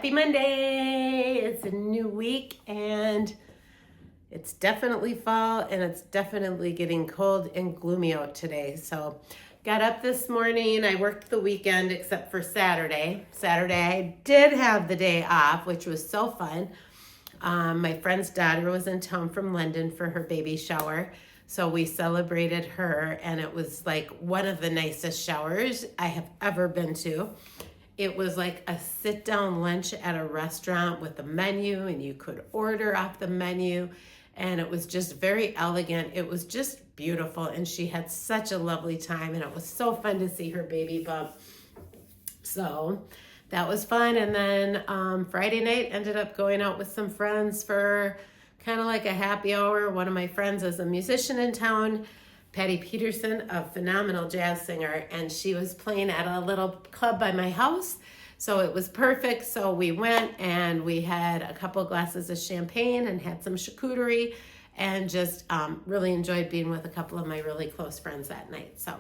Happy Monday! It's a new week and it's definitely fall and it's definitely getting cold and gloomy out today. So got up this morning. I worked the weekend except for Saturday. Saturday I did have the day off, which was so fun. My friend's daughter was in town from London for her baby shower. So we celebrated her and it was like one of the nicest showers I have ever been to. It was like a sit-down lunch at a restaurant with a menu and you could order off the menu and it was just very elegant. It was just beautiful and she had such a lovely time and it was so fun to see her baby bump. So that was fun. And then Friday night ended up going out with some friends for kind of like a happy hour. One of my friends is a musician in town, Patty Peterson, a phenomenal jazz singer, and she was playing at a little club by my house. So it was perfect. So we went and we had a couple glasses of champagne and had some charcuterie and just really enjoyed being with a couple of my really close friends that night. So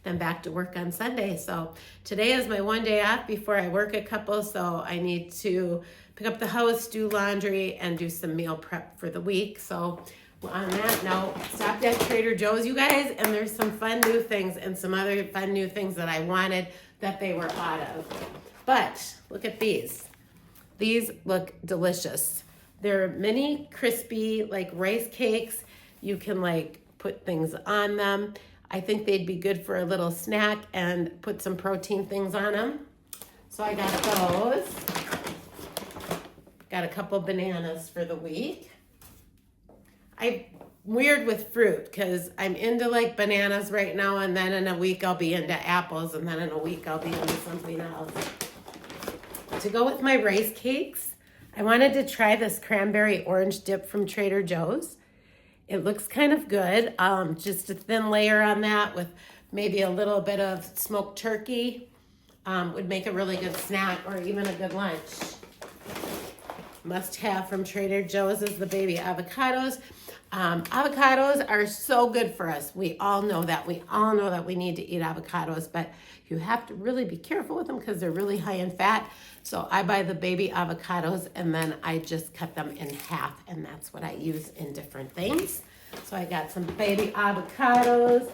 then back to work on Sunday. So today is my one day off before I work a couple. So I need to pick up the house, do laundry, and do some meal prep for the week. So on that note, stopped at Trader Joe's, you guys, and there's some fun new things and some other fun new things that I wanted that they were out of. But look at these. These look delicious. They're mini crispy like rice cakes. You can like put things on them. I think they'd be good for a little snack and put some protein things on them. So I got those. Got a couple bananas for the week. I'm weird with fruit because I'm into like bananas right now and then in a week I'll be into apples and then in a week I'll be into something else. To go with my rice cakes, I wanted to try this cranberry orange dip from Trader Joe's. It looks kind of good. Just a thin layer on that with maybe a little bit of smoked turkey would make a really good snack or even a good lunch. Must have from Trader Joe's is the baby avocados. Avocados are so good for us. We all know that. We all know that we need to eat avocados, but you have to really be careful with them because they're really high in fat. So I buy the baby avocados and then I just cut them in half and that's what I use in different things. So I got some baby avocados.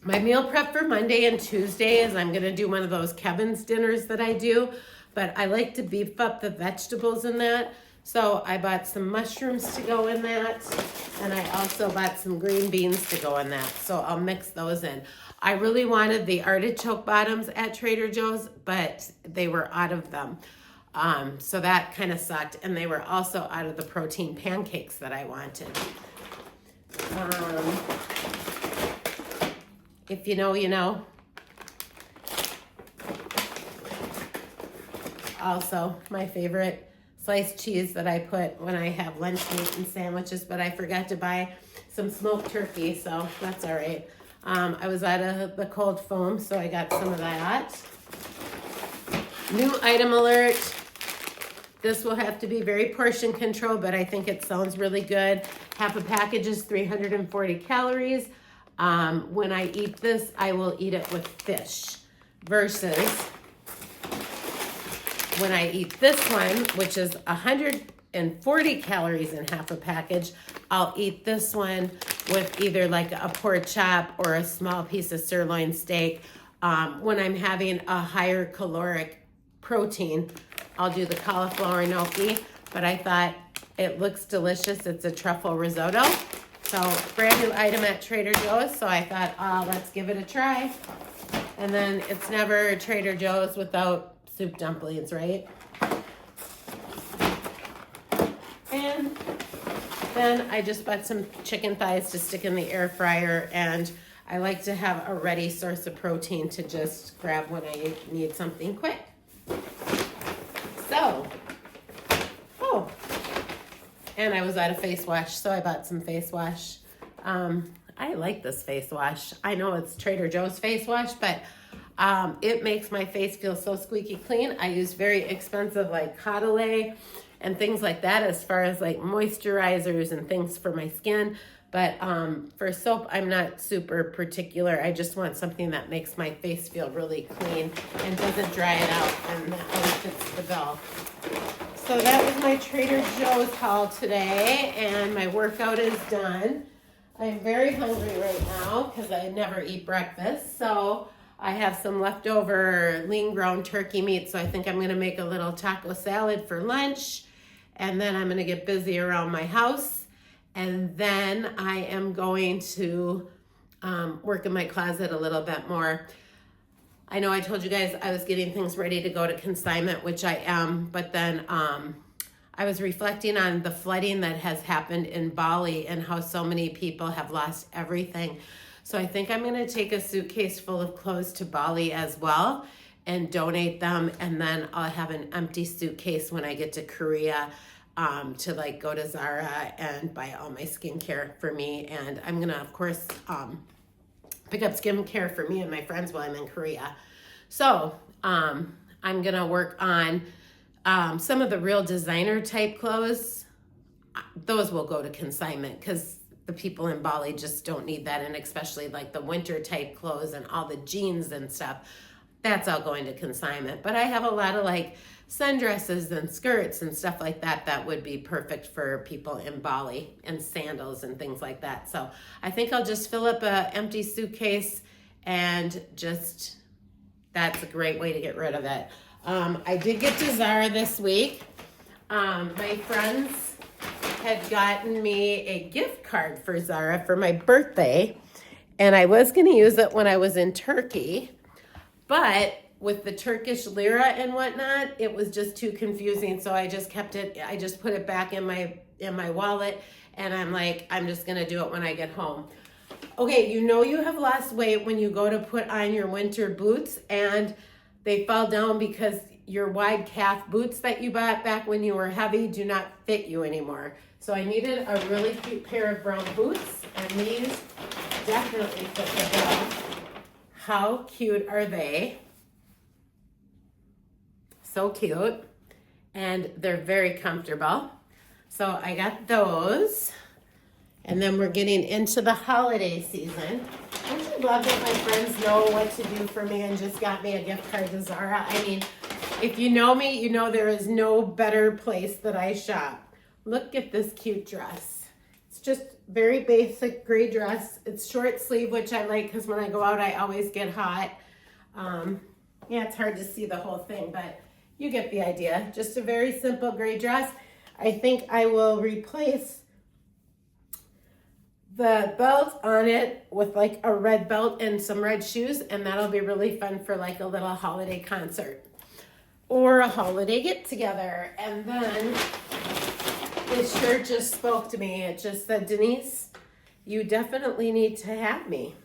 My meal prep for Monday and Tuesday is I'm gonna do one of those Kevin's dinners that I do, but I like to beef up the vegetables in that. So I bought some mushrooms to go in that, and I also bought some green beans to go in that. So I'll mix those in. I really wanted the artichoke bottoms at Trader Joe's, but they were out of them. So that kind of sucked. And they were also out of the protein pancakes that I wanted. If you know, you know. Also, my favorite sliced cheese that I put when I have lunch meat and sandwiches, but I forgot to buy some smoked turkey, so that's all right. I was out of the cold foam, so I got some of that. New item alert. This will have to be very portion control, but I think it sounds really good. Half a package is 340 calories. When I eat this, I will eat it with fish versus when I eat this one, which is 140 calories in half a package, I'll eat this one with either like a pork chop or a small piece of sirloin steak. When I'm having a higher caloric protein, I'll do the cauliflower gnocchi, but I thought it looks delicious. It's a truffle risotto. So brand new item at Trader Joe's. So I thought, let's give it a try. And then it's never Trader Joe's without soup dumplings, right? And then I just bought some chicken thighs to stick in the air fryer, and I like to have a ready source of protein to just grab when I need something quick. So, and I was out of face wash, so I bought some face wash. I like this face wash. I know it's Trader Joe's face wash, but it makes my face feel so squeaky clean. I use very expensive like Caudalie and things like that as far as like moisturizers and things for my skin. But for soap, I'm not super particular. I just want something that makes my face feel really clean and doesn't dry it out, and that always fits the bill. So that was my Trader Joe's haul today, and my workout is done. I'm very hungry right now because I never eat breakfast. So I have some leftover lean ground turkey meat, so I think I'm gonna make a little taco salad for lunch, and then I'm gonna get busy around my house, and then I am going to work in my closet a little bit more. I know I told you guys I was getting things ready to go to consignment, which I am, but then I was reflecting on the flooding that has happened in Bali and how so many people have lost everything. So I think I'm gonna take a suitcase full of clothes to Bali as well and donate them, and then I'll have an empty suitcase when I get to Korea to like go to Zara and buy all my skincare for me. And I'm gonna, of course, pick up skincare for me and my friends while I'm in Korea. So I'm gonna work on some of the real designer type clothes. Those will go to consignment because the people in Bali just don't need that, and especially like the winter type clothes and all the jeans and stuff, that's all going to consignment. But I have a lot of like sundresses and skirts and stuff like that that would be perfect for people in Bali, and sandals and things like that. So I think I'll just fill up an empty suitcase, and just, that's a great way to get rid of it. I did get to Zara this week. My friends had gotten me a gift card for Zara for my birthday, and I was going to use it when I was in Turkey, but with the Turkish lira and whatnot, it was just too confusing, so I just kept it. I just put it back in my wallet, and I'm like, I'm just going to do it when I get home. Okay, you know you have lost weight when you go to put on your winter boots and they fall down because your wide calf boots that you bought back when you were heavy do not fit you anymore. So I needed a really cute pair of brown boots, and these definitely fit the bill. How cute are they? So cute. And they're very comfortable. So I got those. And then we're getting into the holiday season. Don't you love that my friends know what to do for me and just got me a gift card to Zara? I mean, if you know me, you know there is no better place that I shop. Look at this cute dress. It's just very basic gray dress. It's short sleeve, which I like because when I go out, I always get hot. Yeah, it's hard to see the whole thing, but you get the idea. Just a very simple gray dress. I think I will replace the belt on it with like a red belt and some red shoes, and that'll be really fun for like a little holiday concert or a holiday get together. And then this shirt just spoke to me. It just said, Denise, you definitely need to have me.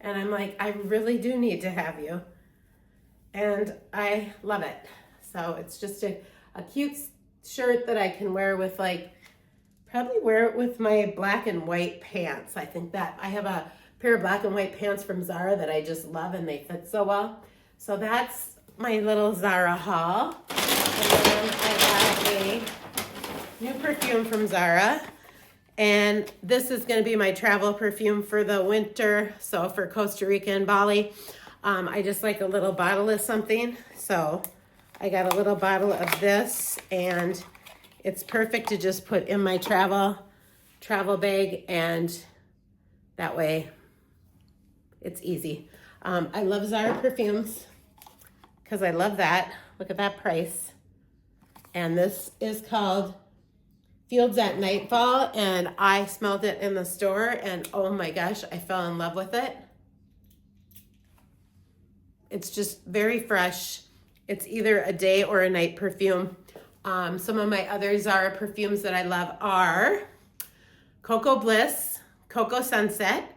And I'm like, I really do need to have you. And I love it. So it's just a cute shirt that I can wear with like, probably wear it with my black and white pants. I think that I have a pair of black and white pants from Zara that I just love, and they fit so well. So that's my little Zara haul. And then I got a new perfume from Zara, and this is going to be my travel perfume for the winter. So for Costa Rica and Bali, I just like a little bottle of something. So I got a little bottle of this, and it's perfect to just put in my travel bag, and that way it's easy. I love Zara perfumes because I love that. Look at that price. And this is called Fields at Nightfall, and I smelled it in the store, and oh my gosh, I fell in love with it. It's just very fresh. It's either a day or a night perfume. Some of my other Zara perfumes that I love are Cocoa Bliss, Cocoa Sunset,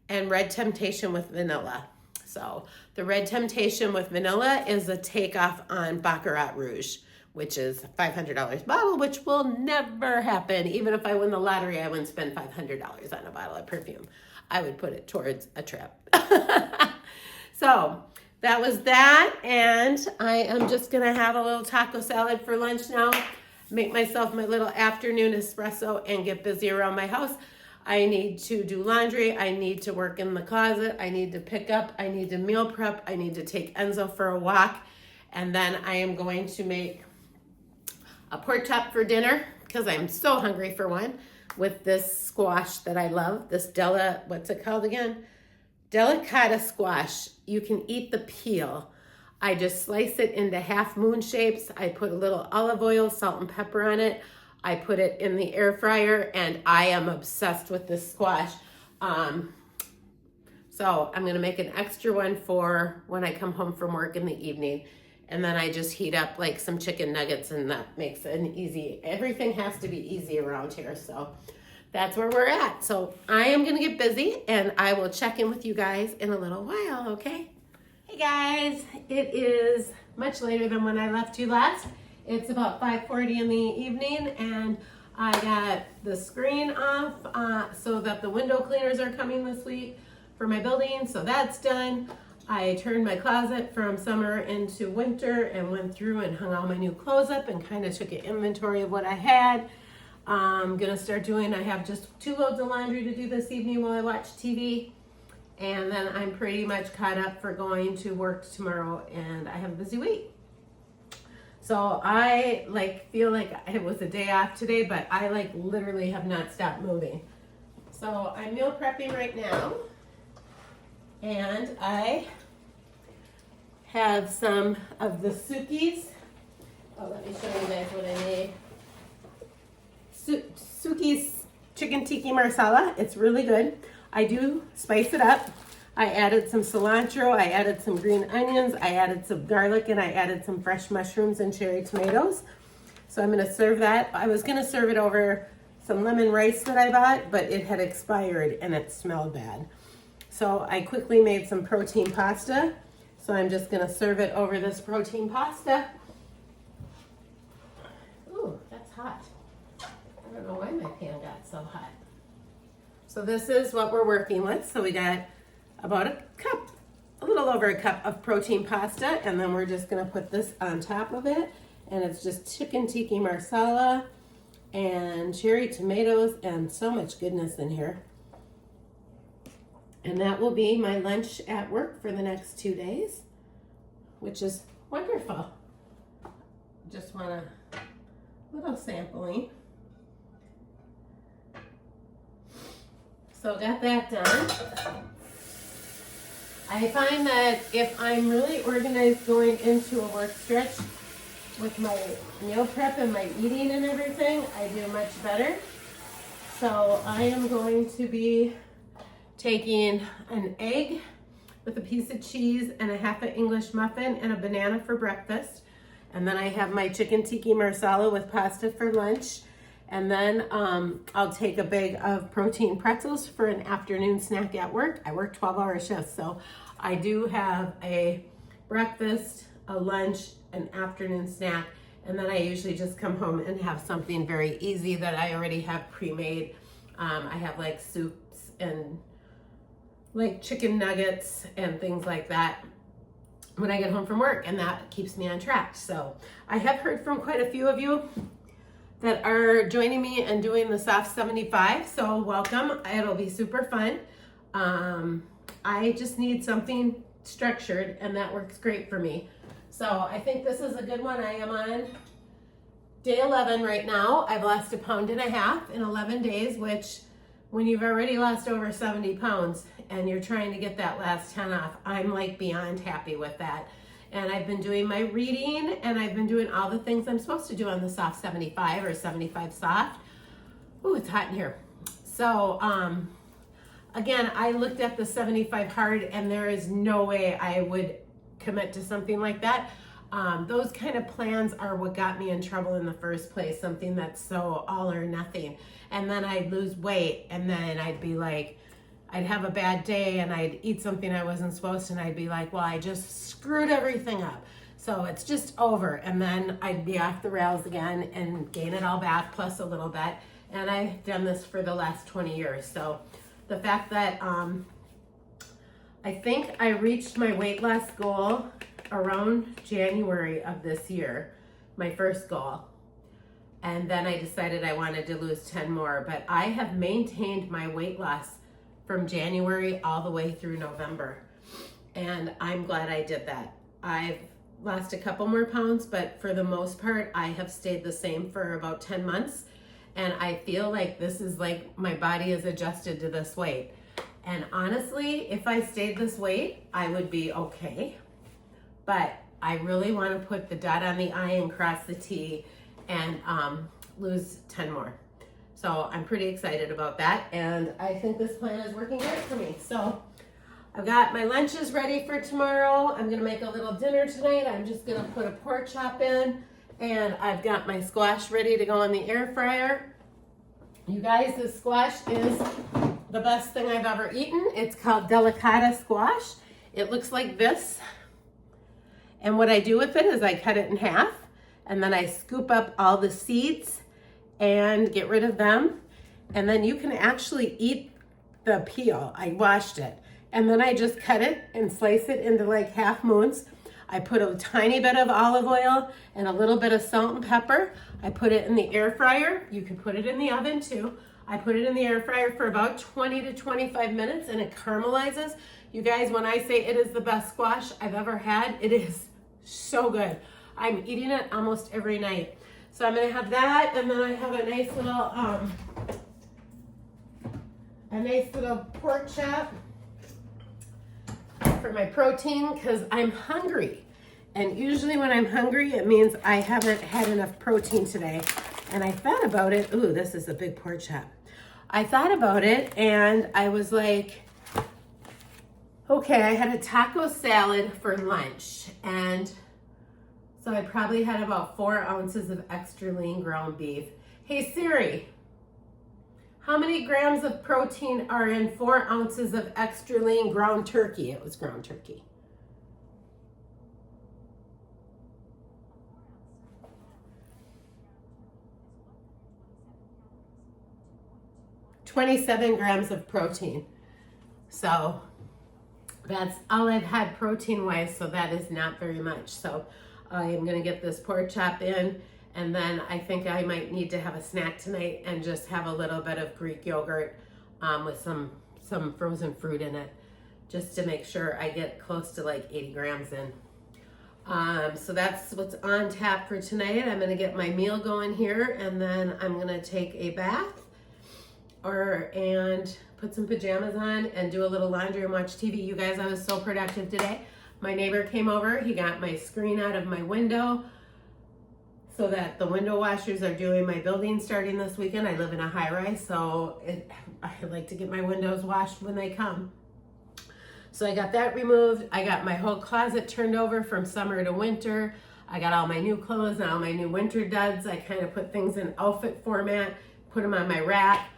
and Red Temptation with Vanilla. So the Red Temptation with Vanilla is a takeoff on Baccarat Rouge, which is a $500 bottle, which will never happen. Even if I win the lottery, I wouldn't spend $500 on a bottle of perfume. I would put it towards a trip. So that was that, and I am just gonna have a little taco salad for lunch now, make myself my little afternoon espresso, and get busy around my house. I need to do laundry. I need to work in the closet. I need to pick up. I need to meal prep. I need to take Enzo for a walk. And then I am going to make a pork chop for dinner because I'm so hungry for one, with this squash that I love. This what's it called again? Delicata squash. You can eat the peel. I just slice it into half moon shapes. I put a little olive oil, salt and pepper on it. I put it in the air fryer, and I am obsessed with this squash. So I'm gonna make an extra one for when I come home from work in the evening. And then I just heat up like some chicken nuggets, and that makes it everything has to be easy around here. So that's where we're at. So I am gonna get busy, and I will check in with you guys in a little while, okay? Hey guys, it is much later than when I left you last. It's about 5:40 in the evening, and I got the screen off so that the window cleaners are coming this week for my building, so that's done. I turned my closet from summer into winter and went through and hung all my new clothes up and kind of took an inventory of what I had. I'm gonna start I have just 2 loads of laundry to do this evening while I watch TV. And then I'm pretty much caught up for going to work tomorrow, and I have a busy week. So I feel like it was a day off today, but I literally have not stopped moving. So I'm meal prepping right now, and I have some of the Suki's. Oh, let me show you guys what I made. Suki's chicken tikka marsala. It's really good. I do spice it up. I added some cilantro, I added some green onions, I added some garlic, and I added some fresh mushrooms and cherry tomatoes. So I'm gonna serve that. I was gonna serve it over some lemon rice that I bought, but it had expired and it smelled bad. So I quickly made some protein pasta. So I'm just gonna serve it over this protein pasta. Ooh, that's hot. I don't know why my pan got so hot. So this is what we're working with. So we got about a little over a cup of protein pasta, and then we're just gonna put this on top of it, and it's just chicken tikka marsala and cherry tomatoes and so much goodness in here. And that will be my lunch at work for the next 2 days, which is wonderful. Just want a little sampling. So got that done. I find that if I'm really organized going into a work stretch with my meal prep and my eating and everything, I do much better. So I am going to be taking an egg with a piece of cheese and a half an English muffin and a banana for breakfast. And then I have my chicken tikka marsala with pasta for lunch. And then I'll take a bag of protein pretzels for an afternoon snack at work. I work 12-hour shifts, so I do have a breakfast, a lunch, an afternoon snack, and then I usually just come home and have something very easy that I already have pre-made. I have like soups and like chicken nuggets and things like that when I get home from work, and that keeps me on track. So I have heard from quite a few of you that are joining me and doing the Soft 75. So welcome, it'll be super fun. I just need something structured, and that works great for me. So I think this is a good one. I am on day 11 right now. I've lost 1.5 pounds in 11 days, which when you've already lost over 70 pounds and you're trying to get that last 10 off, I'm like beyond happy with that. And I've been doing my reading, and I've been doing all the things I'm supposed to do on the Soft 75 or 75 Soft. Ooh, it's hot in here. So, again, I looked at the 75 Hard, and there is no way I would commit to something like that. Those kind of plans are what got me in trouble in the first place, something that's so all or nothing. And then I'd lose weight, and then I'd be like, I'd have a bad day and I'd eat something I wasn't supposed to, and I'd be like, well, I just screwed everything up. So it's just over. And then I'd be off the rails again and gain it all back plus a little bit. And I've done this for the last 20 years. So the fact that I think I reached my weight loss goal around January of this year, my first goal. And then I decided I wanted to lose 10 more, but I have maintained my weight loss from January all the way through November. And I'm glad I did that. I've lost a couple more pounds, but for the most part, I have stayed the same for about 10 months. And I feel like this is like my body is adjusted to this weight. And honestly, if I stayed this weight, I would be okay. But I really want to put the dot on the I and cross the T and lose 10 more. So I'm pretty excited about that. And I think this plan is working good for me. So I've got my lunches ready for tomorrow. I'm gonna make a little dinner tonight. I'm just gonna put a pork chop in, and I've got my squash ready to go in the air fryer. You guys, this squash is the best thing I've ever eaten. It's called delicata squash. It looks like this. And what I do with it is I cut it in half, and then I scoop up all the seeds and get rid of them. And then you can actually eat the peel. I washed it. And then I just cut it and slice it into like half moons. I put a tiny bit of olive oil and a little bit of salt and pepper. I put it in the air fryer. You can put it in the oven too. I put it in the air fryer for about 20 to 25 minutes and it caramelizes. You guys, when I say it is the best squash I've ever had, it is so good. I'm eating it almost every night. So I'm gonna have that, and then I have a nice little pork chop for my protein because I'm hungry. And usually when I'm hungry, it means I haven't had enough protein today. And I thought about it. Ooh, this is a big pork chop. I thought about it and I was like, okay, I had a taco salad for lunch. And so I probably had about 4 ounces of extra lean ground beef. Hey Siri, how many grams of protein are in 4 ounces of extra lean ground turkey? It was ground turkey. "27 grams of protein." So that's all I've had protein wise, so that is not very much. So I am gonna get this pork chop in, and then I think I might need to have a snack tonight and just have a little bit of Greek yogurt with some frozen fruit in it, just to make sure I get close to like 80 grams in. So that's what's on tap for tonight. I'm gonna get my meal going here, and then I'm gonna take a bath and put some pajamas on and do a little laundry and watch TV. You guys, I was so productive today. My neighbor came over. He got my screen out of my window so that the window washers are doing my building starting this weekend. I live in a high rise, so I like to get my windows washed when they come. So I got that removed. I got my whole closet turned over from summer to winter. I got all my new clothes and all my new winter duds. I kind of put things in outfit format, put them on my rack.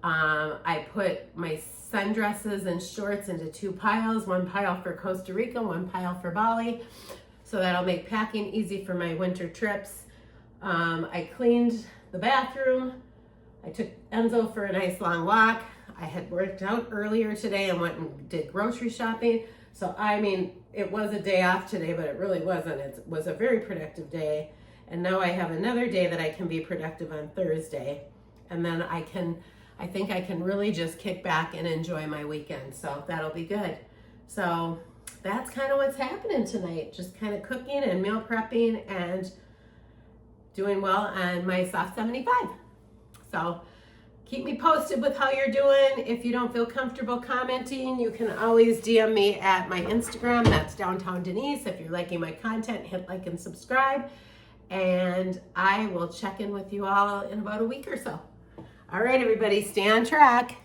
I put my sundresses and shorts into 2 piles, 1 pile for Costa Rica, 1 pile for Bali. So that'll make packing easy for my winter trips. I cleaned the bathroom. I took Enzo for a nice long walk. I had worked out earlier today and went and did grocery shopping. So, I mean, it was a day off today, but it really wasn't. It was a very productive day. And now I have another day that I can be productive on Thursday. And then I think I can really just kick back and enjoy my weekend. So that'll be good. So that's kind of what's happening tonight. Just kind of cooking and meal prepping and doing well on my Soft 75. So keep me posted with how you're doing. If you don't feel comfortable commenting, you can always DM me at my Instagram. That's Downtown Denise. If you're liking my content, hit like and subscribe. And I will check in with you all in about a week or so. All right, everybody, stay on track.